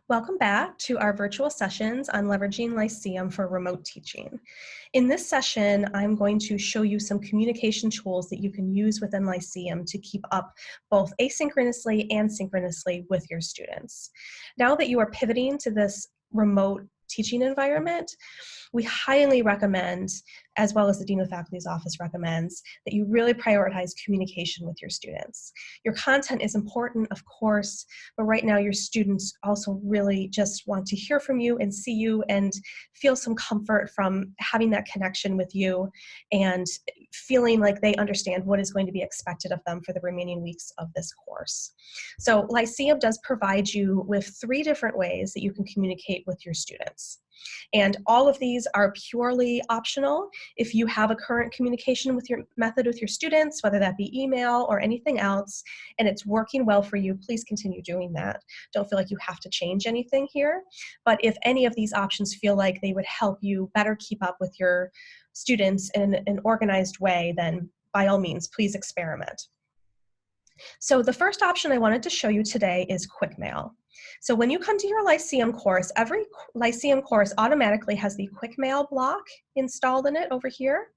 Welcome back to our virtual sessions on leveraging Lyceum for remote teaching. In this session, I'm going to show you some communication tools that you can use within Lyceum to keep up both asynchronously and synchronously with your students. Now that you are pivoting to this remote teaching environment, we highly recommend, as well as the Dean of Faculty's office recommends, that you really prioritize communication with your students. Your content is important, of course, but right now your students also really just want to hear from you and see you and feel some comfort from having that connection with you and feeling like they understand what is going to be expected of them for the remaining weeks of this course. So Lyceum does provide you with 3 different ways that you can communicate with your students. And all of these are purely optional. If you have a current communication with your method with your students, whether that be email or anything else, and it's working well for you, please continue doing that. Don't feel like you have to change anything here. But if any of these options feel like they would help you better keep up with your students in an organized way, then by all means, please experiment. So the first option I wanted to show you today is Quickmail. So when you come to your Lyceum course, every Lyceum course automatically has the Quickmail block installed in it over here.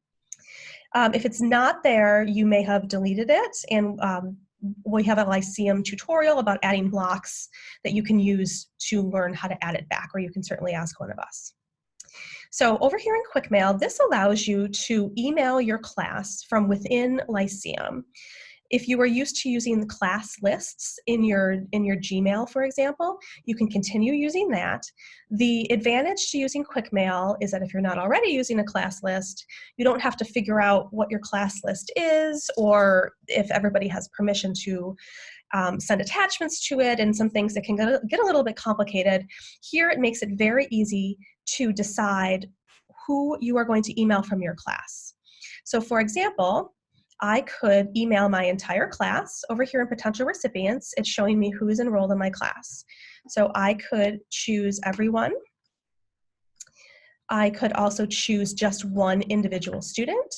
If it's not there, you may have deleted it, and we have a Lyceum tutorial about adding blocks that you can use to learn how to add it back, or you can certainly ask one of us. So over here in Quickmail, this allows you to email your class from within Lyceum. If you are used to using the class lists in your Gmail, for example, you can continue using that. The advantage to using Quickmail is that if you're not already using a class list, you don't have to figure out what your class list is or if everybody has permission to send attachments to it and some things that can get a little bit complicated. Here it makes it very easy to decide who you are going to email from your class. So for example, I could email my entire class. Over here in potential recipients, it's showing me who's enrolled in my class. So I could choose everyone. I could also choose just one individual student,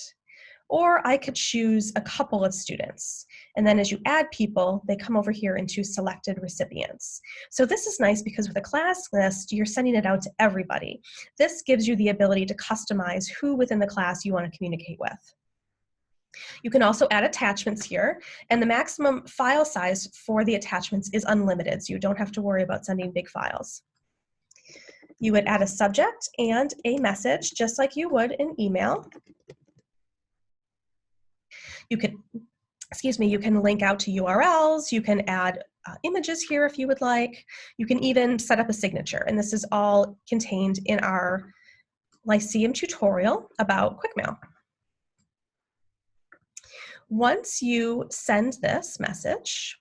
or I could choose a couple of students. And then as you add people, they come over here into selected recipients. So this is nice because with a class list, you're sending it out to everybody. This gives you the ability to customize who within the class you want to communicate with. You can also add attachments here, and the maximum file size for the attachments is unlimited, so you don't have to worry about sending big files. You would add a subject and a message, just like you would in email. You can link out to URLs, you can add images here if you would like. You can even set up a signature, and this is all contained in our Lyceum tutorial about Quickmail. Once you send this message,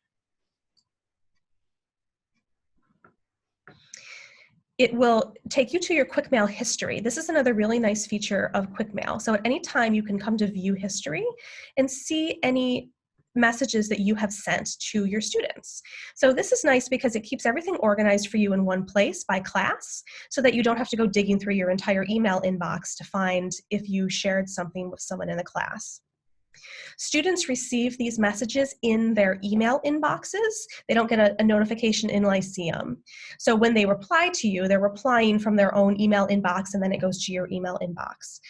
it will take you to your Quickmail history. This is another really nice feature of Quickmail. So at any time you can come to view history and see any messages that you have sent to your students. So this is nice because it keeps everything organized for you in one place by class so that you don't have to go digging through your entire email inbox to find if you shared something with someone in the class. Students receive these messages in their email inboxes. They don't get a notification in Lyceum. So when they reply to you, they're replying from their own email inbox, and then it goes to your email inbox.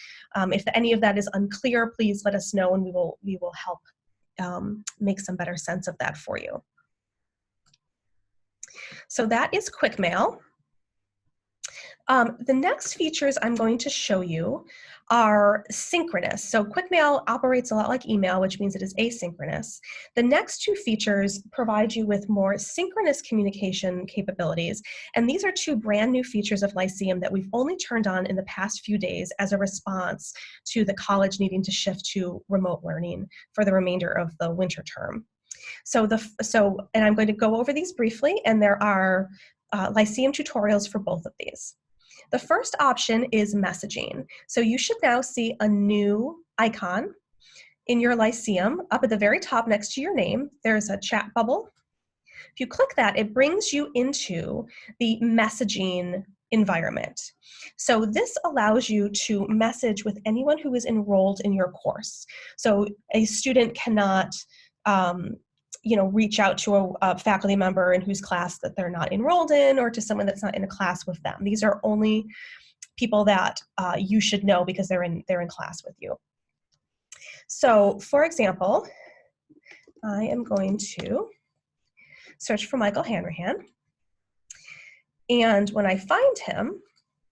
If any of that is unclear, please let us know, and we will help make some better sense of that for you. So that is Quickmail. The next features I'm going to show you are synchronous. So Quickmail operates a lot like email, which means it is asynchronous. The next 2 features provide you with more synchronous communication capabilities, and these are 2 brand new features of Lyceum that we've only turned on in the past few days as a response to the college needing to shift to remote learning for the remainder of the winter term. And I'm going to go over these briefly, and there are Lyceum tutorials for both of these. The first option is messaging. So you should now see a new icon in your Lyceum. Up at the very top next to your name, there's a chat bubble. If you click that, it brings you into the messaging environment. So this allows you to message with anyone who is enrolled in your course. So a student cannot reach out to a faculty member in whose class that they're not enrolled in, or to someone that's not in a class with them. These are only people that you should know because they're in class with you. So, for example, I am going to search for Michael Hanrahan, and when I find him,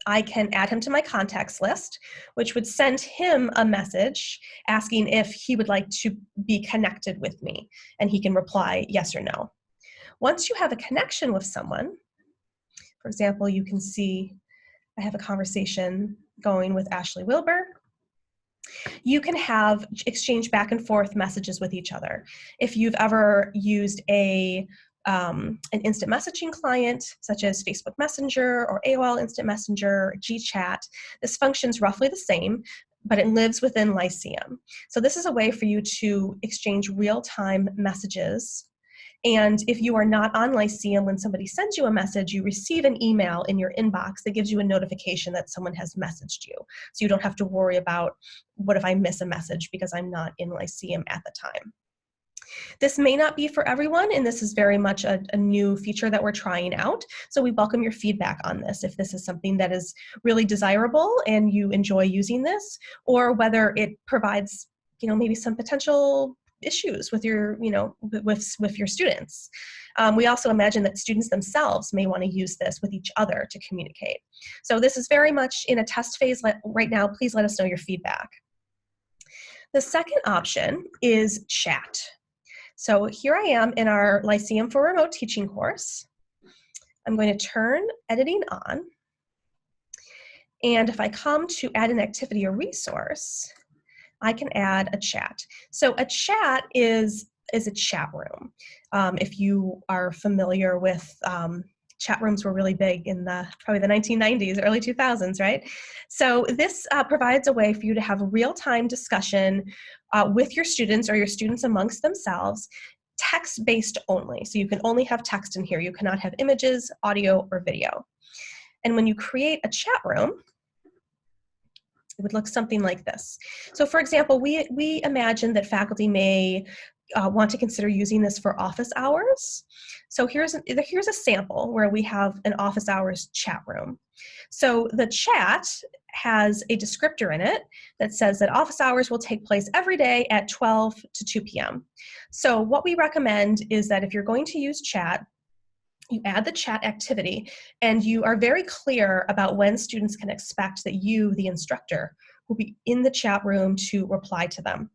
I can add him to my contacts list, which would send him a message asking if he would like to be connected with me, and he can reply yes or no. Once you have a connection with someone, for example, you can see I have a conversation going with Ashley Wilbur. You can have exchange back and forth messages with each other. If you've ever used an instant messaging client, such as Facebook Messenger or AOL Instant Messenger or GChat, this functions roughly the same, but it lives within Lyceum. So this is a way for you to exchange real-time messages. And if you are not on Lyceum, when somebody sends you a message, you receive an email in your inbox that gives you a notification that someone has messaged you. So you don't have to worry about, what if I miss a message because I'm not in Lyceum at the time. This may not be for everyone, and this is very much a new feature that we're trying out. So we welcome your feedback on this, if this is something that is really desirable and you enjoy using this, or whether it provides, maybe some potential issues with your, with your students. We also imagine that students themselves may want to use this with each other to communicate. So this is very much in a test phase right now. Please let us know your feedback. The second option is chat. So here I am in our Lyceum for Remote Teaching course. I'm going to turn editing on. And if I come to add an activity or resource, I can add a chat. So a chat is a chat room. If you are familiar with chat rooms, were really big in probably the 1990s, early 2000s, right? So this provides a way for you to have real-time discussion with your students or your students amongst themselves, text-based only. So you can only have text in here. You cannot have images, audio, or video. And when you create a chat room, it would look something like this. So for example, we imagine that faculty may want to consider using this for office hours. So here's a sample where we have an office hours chat room. So the chat has a descriptor in it that says that office hours will take place every day at 12 to 2 p.m. So what we recommend is that if you're going to use chat, you add the chat activity, and you are very clear about when students can expect that you, the instructor, will be in the chat room to reply to them.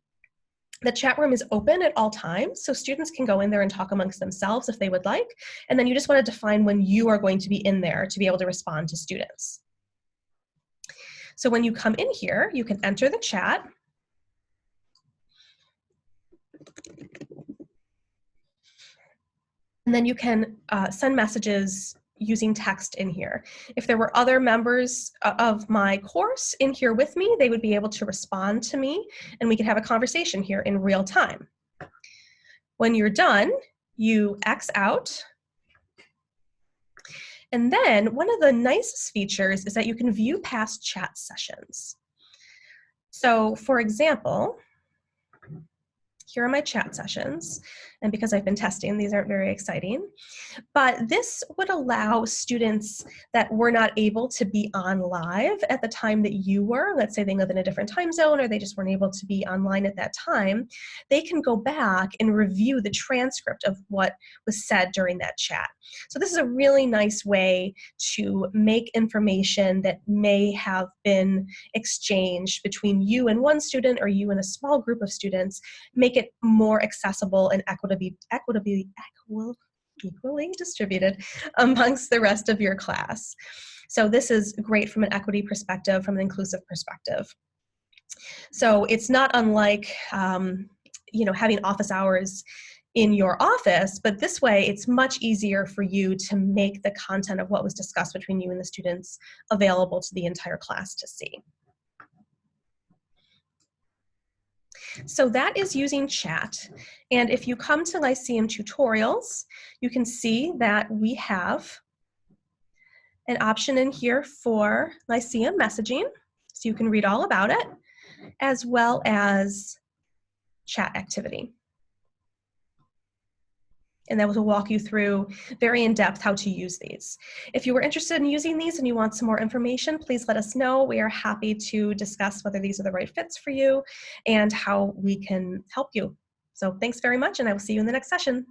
The chat room is open at all times, so students can go in there and talk amongst themselves if they would like, and then you just want to define when you are going to be in there to be able to respond to students. So when you come in here, you can enter the chat. And then you can send messages using text in here. If there were other members of my course in here with me, they would be able to respond to me, and we could have a conversation here in real time. When you're done, you X out. And then one of the nicest features is that you can view past chat sessions. So for example, here are my chat sessions, and because I've been testing, these aren't very exciting, but this would allow students that were not able to be on live at the time that you were, let's say they live in a different time zone or they just weren't able to be online at that time, they can go back and review the transcript of what was said during that chat. So this is a really nice way to make information that may have been exchanged between you and one student or you and a small group of students, make it more accessible and equitably equally distributed amongst the rest of your class. So this is great from an equity perspective, from an inclusive perspective. So it's not unlike having office hours in your office, but this way it's much easier for you to make the content of what was discussed between you and the students available to the entire class to see. So that is using chat. And if you come to Lyceum Tutorials, you can see that we have an option in here for Lyceum messaging, so you can read all about it, as well as chat activity. and that will walk you through very in depth how to use these. If you were interested in using these and you want some more information, please let us know. We are happy to discuss whether these are the right fits for you and how we can help you. So thanks very much, and I will see you in the next session.